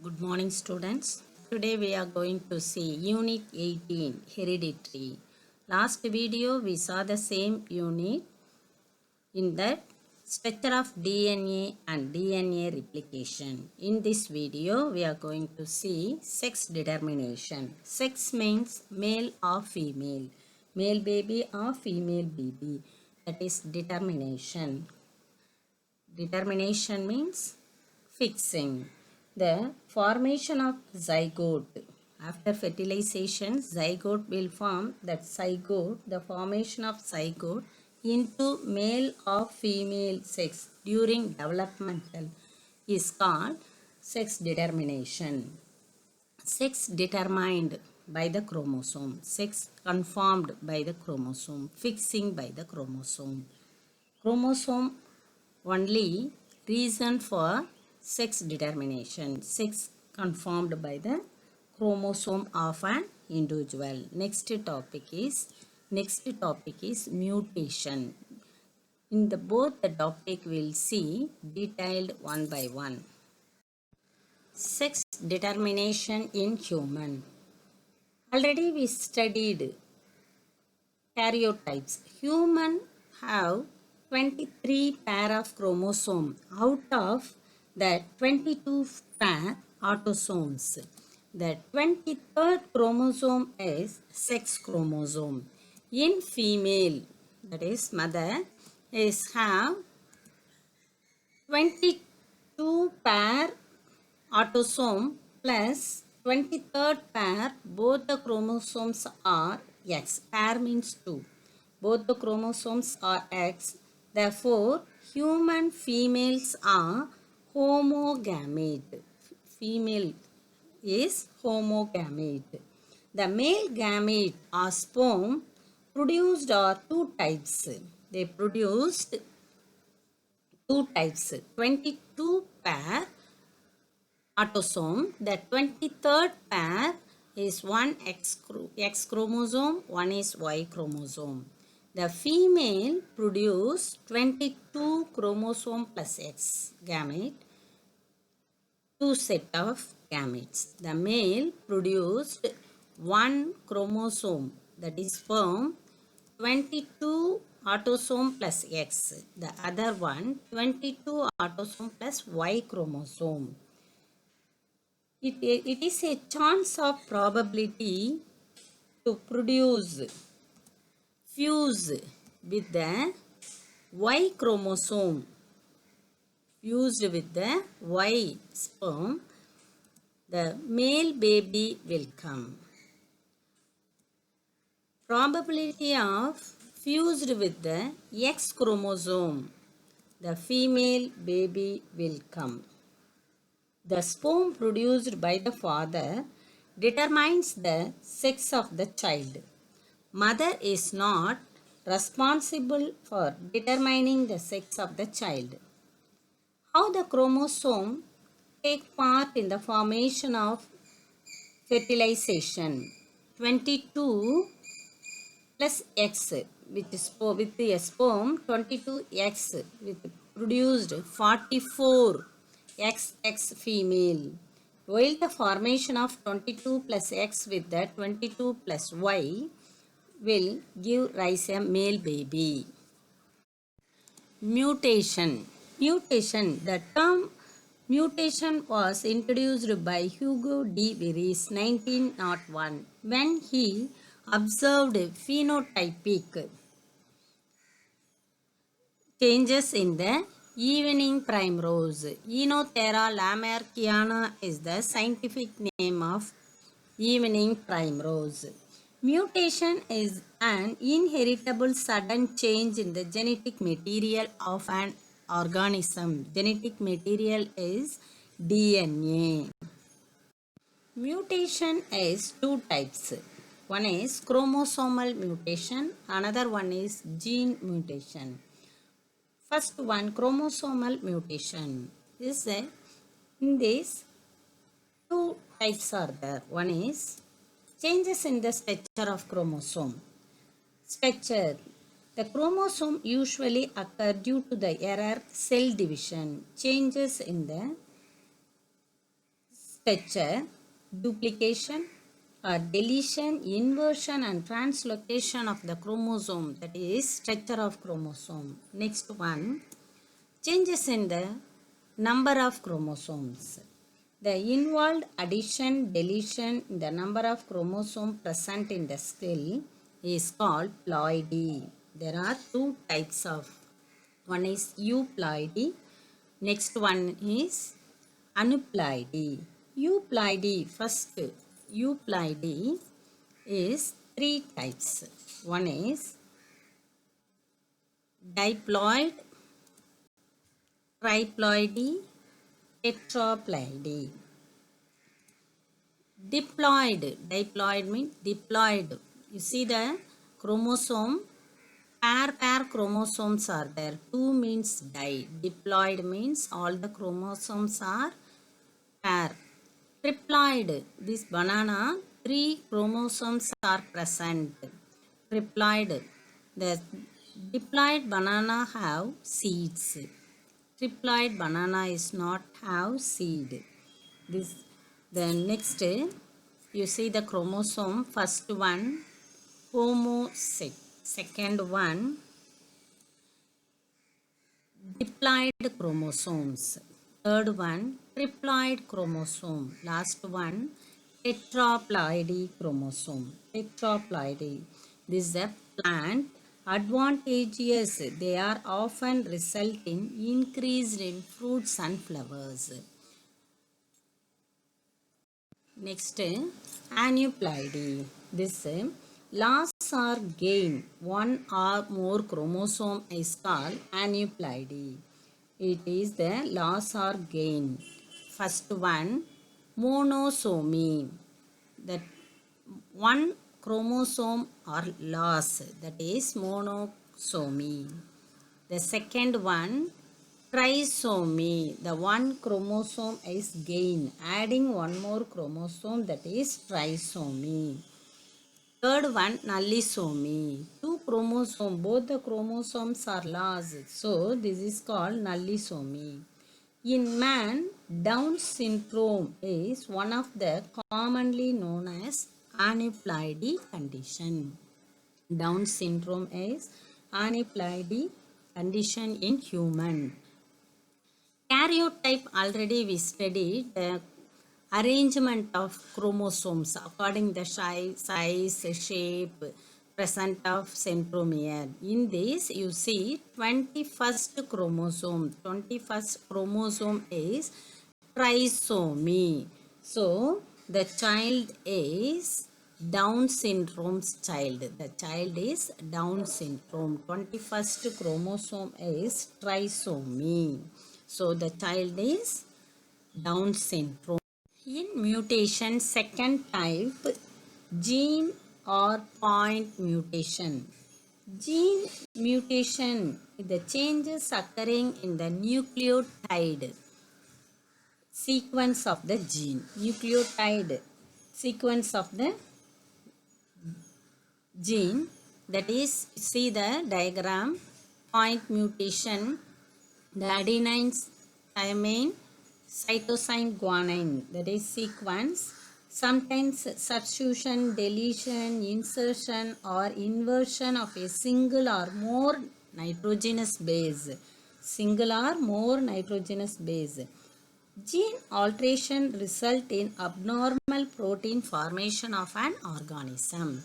Good morning, students. Today we are going to see Unit 18 Hereditary. Last video we saw the same unit in that structure of DNA and DNA replication. In this video we are going to see sex determination. Sex means male or female. Male baby or female baby. That is determination. Determination means fixing. The formation of zygote. After fertilization, zygote will form. That zygote, the formation of zygote into male or female sex during developmental is called sex determination. Sex determined by the chromosome. Sex confirmed by the chromosome. Fixing by the chromosome. Chromosome only reason for sex determination. Sex confirmed by the chromosome of an individual. Next topic is mutation. In the both the topic we'll see detailed one by one. Sex determination in human. Already we studied karyotypes. Human have 23 pair of chromosome. Out of the 22 pair autosomes, the 23rd chromosome is sex chromosome. In female, that is mother, is have 22 pair autosome plus 23rd pair. Both the chromosomes are X. Pair means 2. Both the chromosomes are X. Therefore, human females are homogamete. Female is homogamete. The male gamete or sperm produced are two types. They produced two types. 22 pair autosome. The 23rd pair is one X chromosome, one is Y chromosome. The female produced 22 chromosome plus X gamete, two set of gametes. The male produced one chromosome, that is sperm, 22 autosome plus X. The other one 22 autosome plus Y chromosome. It is a chance of probability to fuse with the Y chromosome. Fused with the Y sperm, the male baby will come. Probability of fused with the X chromosome, the female baby will come. The sperm produced by the father determines the sex of the child. Mother is not responsible for determining the sex of the child. How the chromosome take part in the formation of fertilization? 22 plus X with the sperm, 22X with produced 44 XX female. While the formation of 22 plus X with the 22 plus Y will give rise a male baby. Mutation. The term mutation was introduced by Hugo de Vries 1901 when he observed phenotypic changes in the evening primrose. Enothera lamarckiana is the scientific name of evening primrose. Mutation is an inheritable sudden change in the genetic material of an organism. Genetic material is DNA. Mutation is two types. One is chromosomal mutation, another one is gene mutation. First one, chromosomal mutation. In this, two types are there. One is changes in the structure of chromosome. Structure. The chromosome usually occur due to the error cell division. Changes in the structure, duplication or deletion, inversion and translocation of the chromosome, that is structure of chromosome. Next one, changes in the number of chromosomes. The involved addition, deletion in the number of chromosomes present in the skull is called ploidy. There are two types of. One is euploidy. Next one is aneuploidy. Euploidy, first euploidy is three types. One is diploid, triploidy, tetraploidy. Diploid means diploid. You see the chromosome, pair chromosomes are there. Two means di. Diploid means all the chromosomes are pair. Triploid, this banana, three chromosomes are present. Triploid, the diploid banana have seeds. Triploid banana is not have seed. This, the next, you see the chromosome. First one homosex, second one diploid chromosomes, third one triploid chromosome, last one tetraploidy chromosome. Tetraploidy, this is a plant advantageous. They are often resulting increased in fruits and flowers. Next, aneuploidy. This loss or gain one or more chromosome is called aneuploidy. It is the loss or gain. First one, monosomy. That one chromosome or loss, that is monosomy. The second one, trisomy. The one chromosome is gain. Adding one more chromosome, that is trisomy. Third one, nullisomy. Two chromosomes, both the chromosomes are lost. So this is called nullisomy. In man, Down syndrome is one of the commonly known as aneuploidy condition. Down syndrome is aneuploidy condition in human. Karyotype, already we studied the arrangement of chromosomes according the size, shape, present of centromere. In this, you see 21st chromosome. 21st chromosome is trisomy. So, the child is Down syndrome's child. The child is Down syndrome. 21st chromosome is trisomy. So, the child is Down syndrome. In mutation, second type, gene or point mutation. Gene mutation is the changes occurring in the nucleotide sequence of the gene. Nucleotide sequence of the gene, that is, see the diagram, point mutation, the adenine, thymine, cytosine, guanine, that is sequence. Sometimes substitution, deletion, insertion or inversion of a single or more nitrogenous base. Single or more nitrogenous base. Gene alteration result in abnormal protein formation of an organism.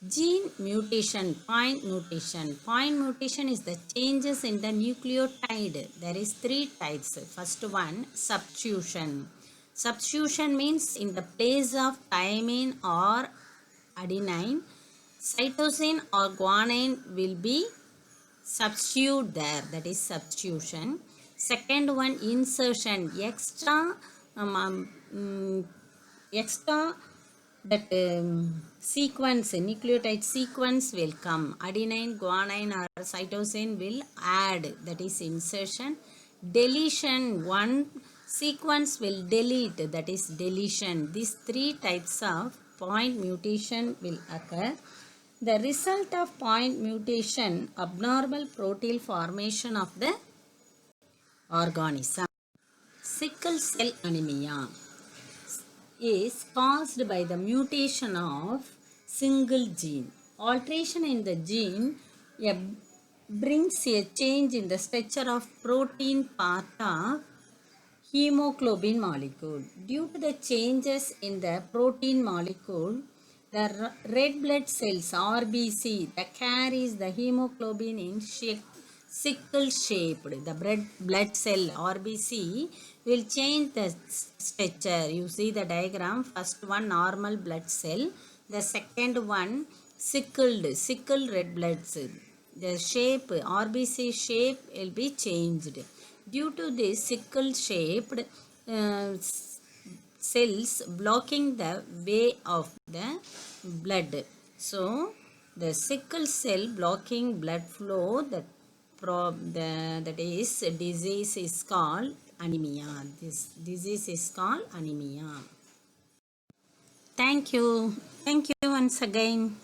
Gene mutation, point mutation. Point mutation is the changes in the nucleotide. There is three types. First one, substitution. Substitution means in the place of thymine or adenine, cytosine or guanine will be substitute there. That is substitution. Second one, insertion. Extra that sequence, nucleotide sequence will come. Adenine, guanine or cytosine will add, that is insertion. Deletion, one sequence will delete, that is deletion. These three types of point mutation will occur. The result of point mutation, abnormal protein formation of the organism. Sickle cell anemia. is caused by the mutation of single gene. Alteration in the gene brings a change in the structure of protein part of hemoglobin molecule. Due to the changes in the protein molecule, the red blood cells RBC that carries the hemoglobin in sickle shaped. The blood cell RBC will change the structure. You see the diagram. First one normal blood cell. The second one sickle red blood cell. The shape RBC shape will be changed. Due to this sickle shaped cells blocking the way of the blood. So the sickle cell blocking blood flow, that is disease is called anemia. This disease is called anemia. Thank you once again.